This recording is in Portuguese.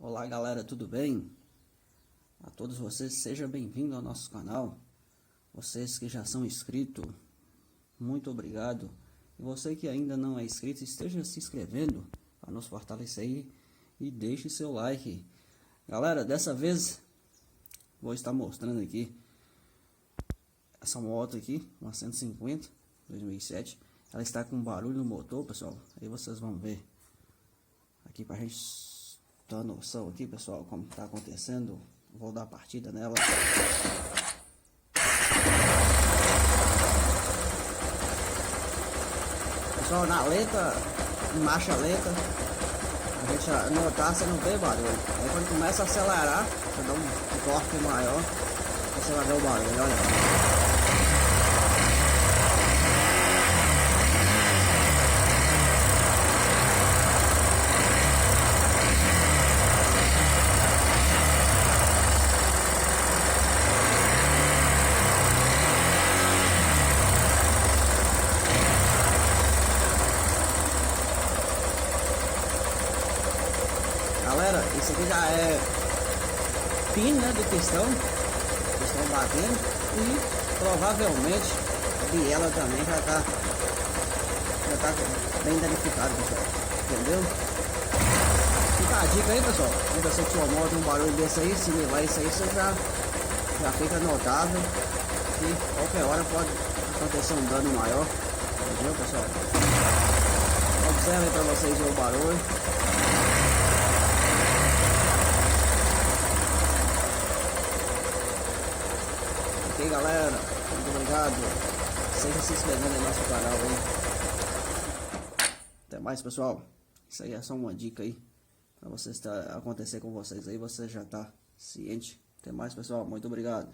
Olá galera, tudo bem? A todos vocês, seja bem-vindo ao nosso canal. Vocês que já são inscritos, muito obrigado. E você que ainda não é inscrito, esteja se inscrevendo para nos fortalecer aí e deixe seu like. Galera, dessa vez vou estar mostrando aqui essa moto aqui, uma 150 2007. Ela está com barulho no motor, pessoal. Aí vocês vão ver aqui pra gente ter noção aqui, pessoal, como tá acontecendo. Vou dar partida nela. Pessoal, na lenta, em marcha lenta, a gente notar, você não vê barulho. Aí quando começa a acelerar, você dá um torque maior, você vai ver o barulho, olha. Galera, isso aqui já é pino, né, de pistão batendo, e provavelmente a biela também já tá bem danificada, pessoal, entendeu? Fica a dica aí, pessoal, quando você tiver uma moto, um barulho desse aí, se levar isso aí, você já fica notável, e qualquer hora pode acontecer um dano maior, entendeu, pessoal? Observe aí pra vocês ver o barulho. Ok, galera, muito obrigado. Seja se inscrevendo no nosso canal aí. Até mais, pessoal. Isso aí é só uma dica aí para vocês acontecer com vocês aí, você já tá ciente. Até mais, pessoal, muito obrigado.